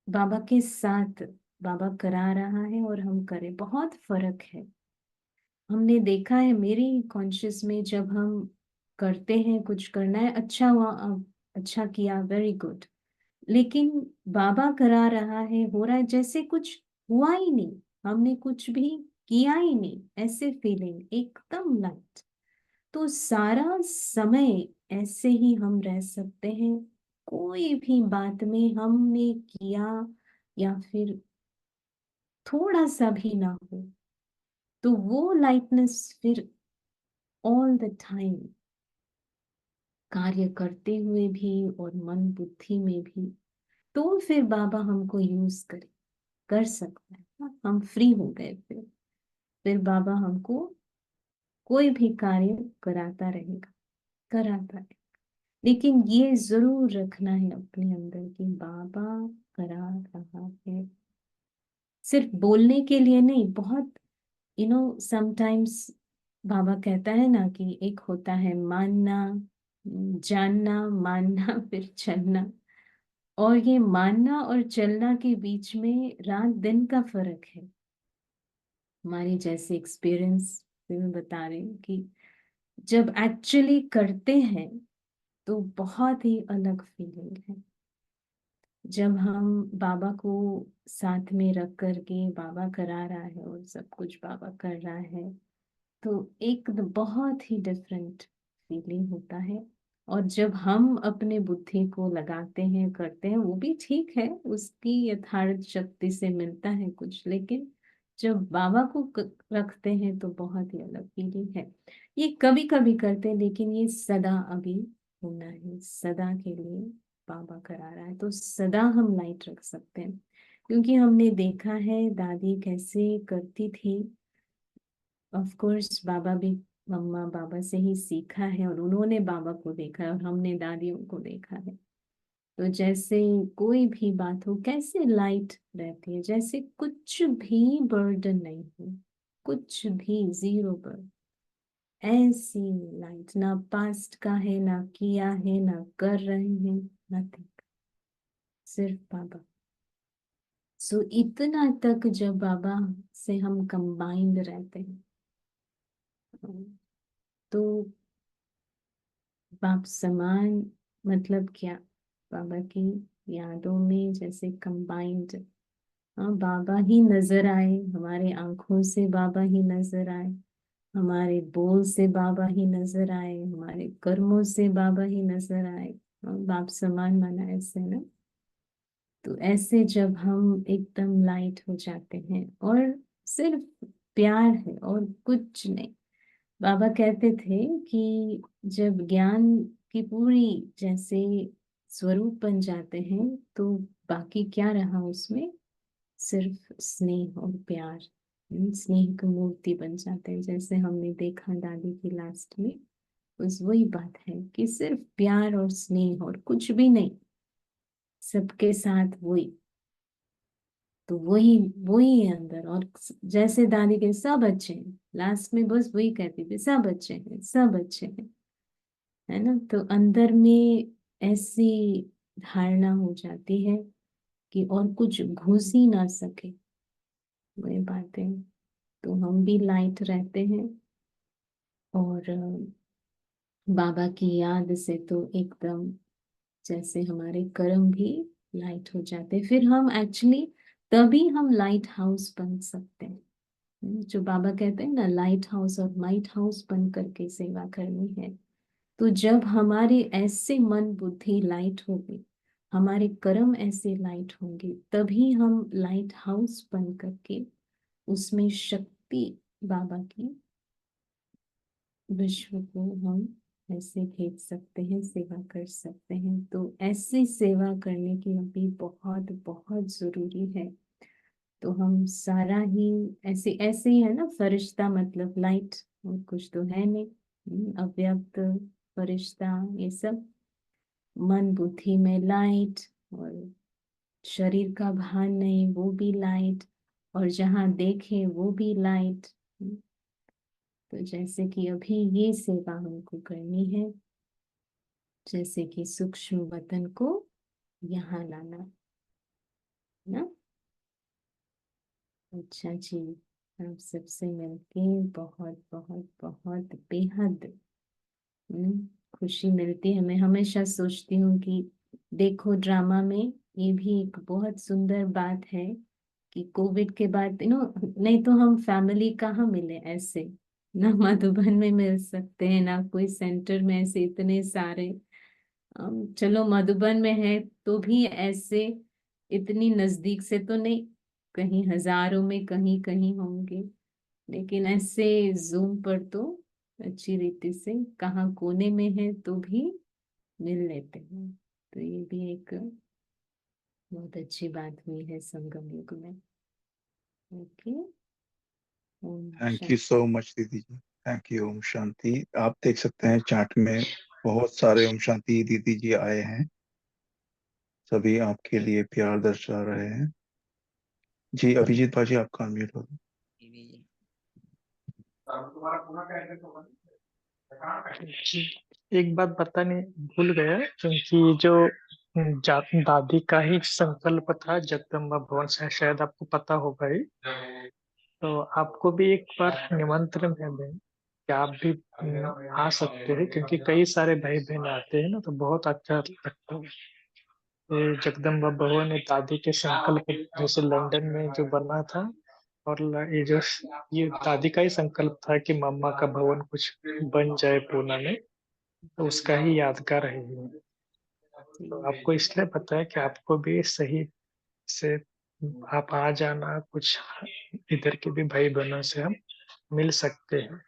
बाबा के साथ, बाबा करा रहा है और हम करें, बहुत फर्क है। हमने देखा है मेरी कॉन्शियस में, जब हम करते हैं, कुछ करना है, अच्छा हुआ, अच्छा किया, वेरी गुड, लेकिन बाबा करा रहा है, हो रहा है जैसे कुछ हुआ ही नहीं, हमने कुछ भी किया ही नहीं, ऐसे फीलिंग एकदम लाइट। तो सारा समय ऐसे ही हम रह सकते हैं, कोई भी बात में हमने किया या फिर थोड़ा सा भी ना हो, तो वो लाइटनेस फिर ऑल द टाइम कार्य करते हुए भी और मन बुद्धि में भी, तो फिर बाबा हमको यूज करे, कर सकता है ना, हम फ्री हो गए फिर बाबा हमको कोई भी कार्य कराता रहेगा, कराता है। लेकिन ये जरूर रखना है अपने अंदर कि बाबा करा रहा है, सिर्फ बोलने के लिए नहीं, बहुत समटाइम्स बाबा कहता है ना कि एक होता है मानना, जानना, मानना फिर चलना, और ये मानना और चलना के बीच में रात दिन का फर्क है। हमारी जैसे एक्सपीरियंस से मैं बता रही हूँ कि जब एक्चुअली करते हैं तो बहुत ही अलग फीलिंग है। जब हम बाबा को साथ में रख करके, बाबा करा रहा है और सब कुछ बाबा कर रहा है, तो एक बहुत ही डिफरेंट फीलिंग होता है। और जब हम अपने बुद्धि को लगाते हैं, करते हैं, वो भी ठीक है, उसकी यथार्थ शक्ति से मिलता है कुछ, लेकिन जब बाबा को रखते हैं तो बहुत ही अलग फीलिंग है। ये कभी कभी करते हैं, लेकिन ये सदा अभी होना है, सदा के लिए बाबा करा रहा है, तो सदा हम लाइट रख सकते हैं। क्योंकि हमने देखा है दादी कैसे करती थी, ऑफ कोर्स बाबा भी, मम्मा बाबा से ही सीखा है, और उन्होंने बाबा को देखा है और हमने दादियों को देखा है। तो जैसे कोई भी बात हो, कैसे लाइट रहती है, जैसे कुछ भी बर्डन नहीं हो, कुछ भी जीरो बर्डन, ऐसी लाइट, ना पास्ट का है, ना किया है, ना कर रहे हैं, नथिंग, सिर्फ बाबा। सो इतना तक जब बाबा से हम कंबाइंड रहते हैं, तो बाप समान मतलब क्या, बाबा की यादों में जैसे कंबाइंड, हाँ, बाबा ही नजर आए, हमारे आंखों से बाबा ही नजर आए, हमारे बोल से बाबा ही नजर आए, हमारे कर्मों से बाबा ही नजर आए, हाँ, बाप समान माना ऐसे ना। तो ऐसे जब हम एकदम लाइट हो जाते हैं और सिर्फ प्यार है और कुछ नहीं। बाबा कहते थे कि जब ज्ञान की पूरी जैसे स्वरूप बन जाते हैं, तो बाकी क्या रहा उसमें, सिर्फ स्नेह और प्यार। स्नेह की मूर्ति बन जाते हैं, जैसे हमने देखा दादी की लास्ट में। बस वही बात है कि सिर्फ प्यार और स्नेह और कुछ भी नहीं, सबके साथ वही। तो वही वही है अंदर। और जैसे दादी के सब अच्छे हैं, लास्ट में बस वही कहती थी, सब अच्छे हैं, सब अच्छे हैं, है ना। तो अंदर में ऐसी धारणा हो जाती है कि और कुछ घुस ही ना सके, वही बातें। तो हम भी लाइट रहते हैं। और बाबा की याद से तो एकदम जैसे हमारे कर्म भी लाइट हो जाते, फिर हम एक्चुअली तभी हम लाइट हाउस बन सकते हैं। जो बाबा कहते हैं ना, लाइट हाउस और माइट हाउस बन करके सेवा करनी है। तो जब हमारी ऐसे मन बुद्धि लाइट होगी, हमारे कर्म ऐसे लाइट होंगे, तभी हम लाइट हाउस बन करके उसमें शक्ति बाबा की विश्व को हम ऐसे भेज सकते हैं, सेवा कर सकते हैं। तो ऐसी सेवा करने की अभी बहुत बहुत जरूरी है। तो हम सारा ही ऐसे ऐसे ही है ना, फरिश्ता मतलब लाइट, और कुछ तो है नहीं। अव्यक्त फरिश्ता, ये सब मन बुद्धि में लाइट, और शरीर का भान नहीं वो भी लाइट, और जहाँ देखे वो भी लाइट। तो जैसे कि अभी ये सेवा हमको करनी है, जैसे कि सूक्ष्म वतन को यहाँ लाना, ना। अच्छा जी, आप सबसे मिलके बहुत बहुत बहुत बेहद खुशी मिलती है। मैं हमेशा सोचती हूँ कि देखो ड्रामा में ये भी एक बहुत सुंदर बात है कि कोविड के बाद नहीं तो हम फैमिली कहाँ मिले ऐसे, ना मधुबन में मिल सकते हैं, ना कोई सेंटर में ऐसे इतने सारे। चलो मधुबन में है तो भी ऐसे इतनी नजदीक से तो नहीं, कहीं हजारों में कहीं कहीं होंगे, लेकिन ऐसे जूम पर तो अच्छी रीति से कहाँ कोने में है तो भी मिल लेते हैं। तो ये भी एक बहुत अच्छी बात हुई है संगम युग में। ओके। ओम थैंक यू शांति। सो मच दीदी जी। Thank you. ओम शांति। आप देख सकते हैं चैट में बहुत सारे ओम शांति दीदी जी आए हैं। सभी आपके लिए प्यार दर्शा रहे हैं। जी अभिजीत बाजी, आपका अनम्यूट हो। जी, एक बात बताने भूल गया, क्योंकि जो दादी का ही संकल्प था जगदम्बा भवन से, शायद आपको पता होगा ही। तो आपको भी एक बार निमंत्रण है बहन, कि आप भी आ सकते हैं, क्योंकि कई सारे भाई बहन आते हैं ना, तो बहुत अच्छा लगता है। ये जगदम्बा भवन है दादी के संकल्प, जैसे लंदन में जो बना था। और ये दादी का ही संकल्प था कि मम्मा का भवन कुछ बन जाए पूना में, तो उसका ही यादगार है ये। तो आपको इसलिए पता है कि आपको भी सही से आप आ जाना, कुछ इधर के भी भाई बहनों से हम मिल सकते हैं।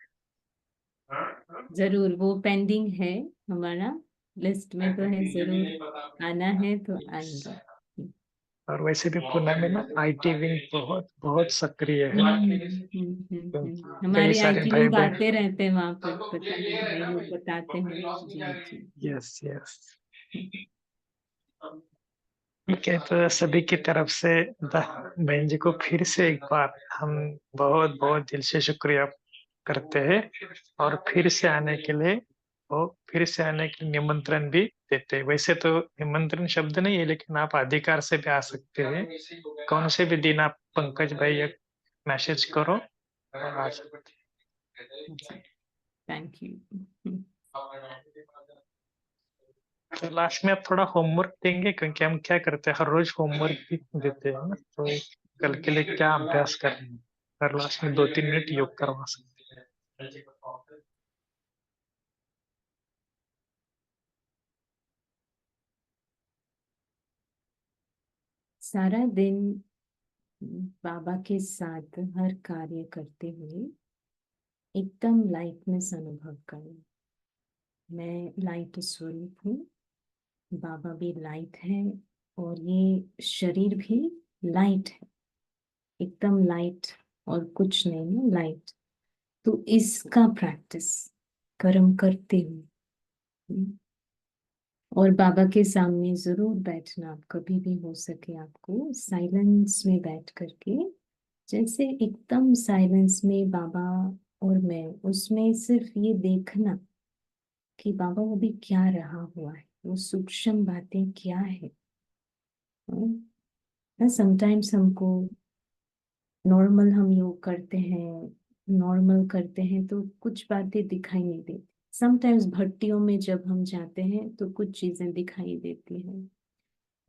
जरूर, वो पेंडिंग है हमारा, लिस्ट में तो है, जरूर आना है तो आएंगे। और वैसे भी पुणे में ना आईटी विंग बहुत बहुत सक्रिय है, क्योंकि कई हमारे सारे आईटी भाई लोग बहन। आते रहते हैं वहां पर, पता है, भाई लोग बताते हैं। जी जी। Yes yes. ठीक है, तो सभी की तरफ से बहन जी को फिर से एक बार हम बहुत बहुत दिल से शुक्रिया करते हैं, और फिर से आने के लिए, वो फिर से आने के निमंत्रण भी देते हैं। वैसे तो निमंत्रण शब्द नहीं है, लेकिन आप अधिकार से भी आ सकते हैं। कौन से भी दिन आप पंकज भाई एक मैसेज करो और आ सकते थैंक यू। हैं। तो लास्ट में आप थोड़ा होमवर्क देंगे, क्योंकि हम क्या करते हैं हर रोज होमवर्क भी देते हैं ना, तो कल के लिए क्या अभ्यास करना है, हर लास्ट में 2-3 मिनट योग करवा सकते हैं। सारा दिन बाबा के साथ हर कार्य करते हुए एकदम लाइटनेस अनुभव करें। मैं लाइट स्वरूप हूँ, बाबा भी लाइट है, और ये शरीर भी लाइट है, एकदम लाइट और कुछ नहीं है, लाइट। तो इसका प्रैक्टिस कर्म करते हुए, और बाबा के सामने जरूर बैठना, आप कभी भी हो सके आपको साइलेंस में बैठ करके, जैसे एकदम साइलेंस में बाबा और मैं, उसमें सिर्फ ये देखना कि बाबा वो भी क्या रहा हुआ है, वो सूक्ष्म बातें क्या है। ना समटाइम्स हमको नॉर्मल, हम योग करते हैं, नॉर्मल करते हैं तो कुछ बातें दिखाई नहीं देती। समटाइम्स भट्टियों में जब हम जाते हैं तो कुछ चीजें दिखाई देती हैं,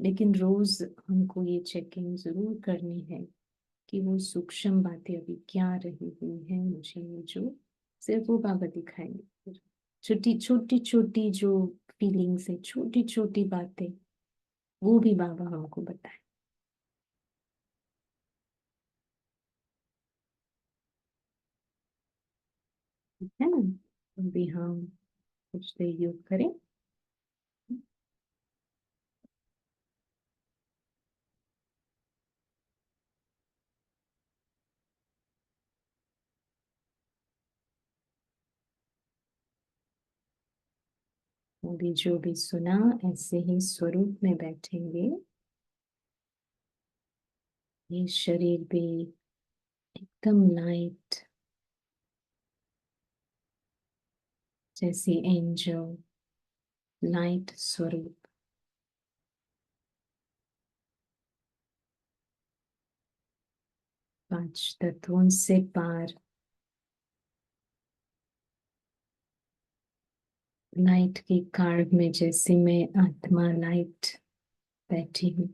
लेकिन रोज हमको ये चेकिंग जरूर करनी है कि वो सूक्ष्म बातें अभी क्या रही हुई है मुझे, ये जो सिर्फ वो बाबा दिखाएंगे। छोटी छोटी छोटी जो फीलिंग्स है, छोटी छोटी बातें, वो भी बाबा हमको बताए। ठीक है ना? अभी हम कुछ देर योग करें। अभी जो भी सुना ऐसे ही स्वरूप में बैठेंगे। ये शरीर भी एकदम लाइट, जैसे एंजल, लाइट स्वरूप। पांच तत्वों से पार, लाइट की कार्ड में जैसे मैं आत्मा लाइट बैठी हूँ,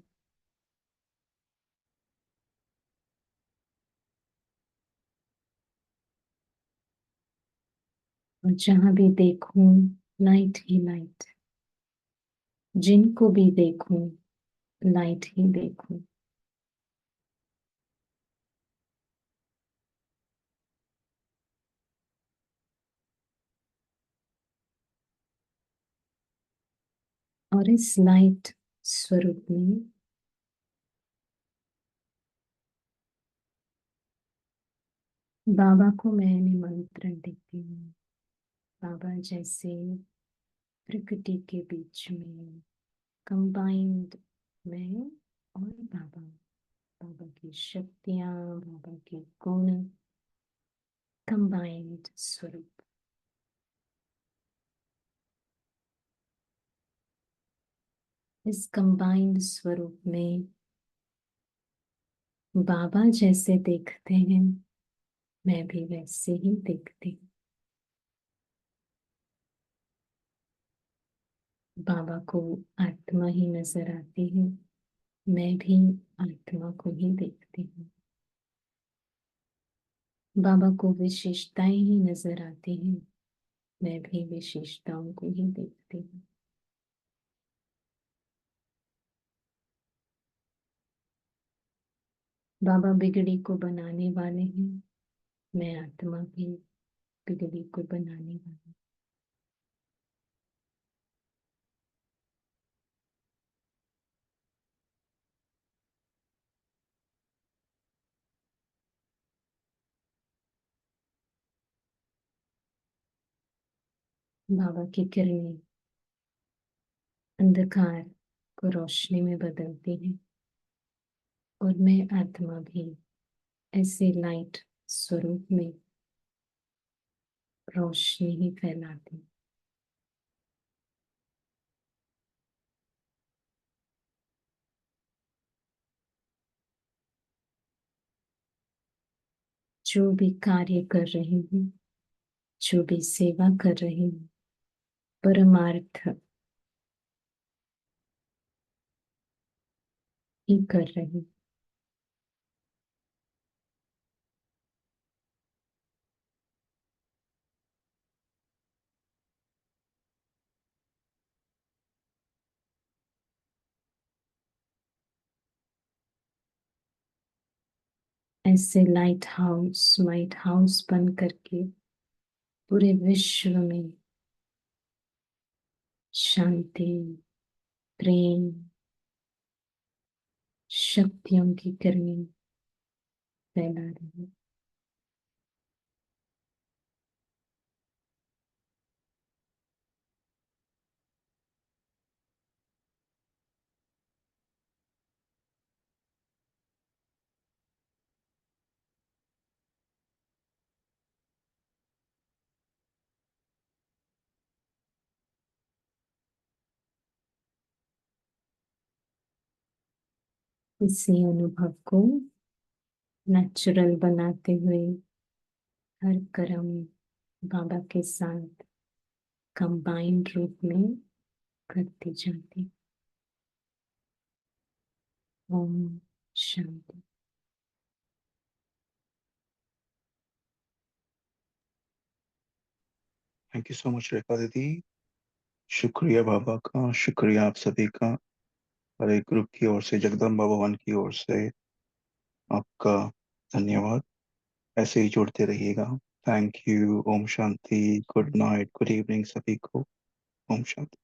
और जहां भी देखूं लाइट ही लाइट, जिनको भी देखूं लाइट ही देखूं। और इस लाइट स्वरूप में बाबा को मैं निमंत्रण देती हूँ। बाबा जैसे प्रकृति के बीच में कंबाइंड मैं और बाबा, बाबा की शक्तियां, बाबा के गुण, कंबाइंड स्वरूप। इस कंबाइंड स्वरूप में बाबा जैसे देखते हैं, मैं भी वैसे ही देखती हूँ। बाबा को आत्मा ही नजर आती है, मैं भी आत्मा को ही देखती हूँ। बाबा को विशेषताएं ही नजर आती हैं, मैं भी विशेषताओं को ही देखती हूँ। बाबा बिगड़ी को बनाने वाले हैं, मैं आत्मा भी बिगड़ी को बनाने वाली। बाबा की किरणें अंधकार को रोशनी में बदलती हैं, और मैं आत्मा भी ऐसे लाइट स्वरूप में रोशनी ही फैलाती। जो भी कार्य कर रही हूँ, जो भी सेवा कर रही हूँ, परमार्थ ही कर रही हूँ। ऐसे लाइट हाउस बन करके पूरे विश्व में शांति, प्रेम, शक्तियों की किरणें फैला रही है। इसी अनुभव को नेचुरल बनाते हुए हर कर्म बाबा के साथ कंबाइंड रूप में करती जाती। ओम शांति। थैंक यू सो मच रेखा दीदी। शुक्रिया बाबा का, शुक्रिया आप सभी का, हरे ग्रुप की ओर से, जगदम्बा भवन की ओर से आपका धन्यवाद। ऐसे ही जुड़ते रहिएगा। Thank you. ओम शांति। गुड नाइट, गुड इवनिंग सभी को। ओम शांति।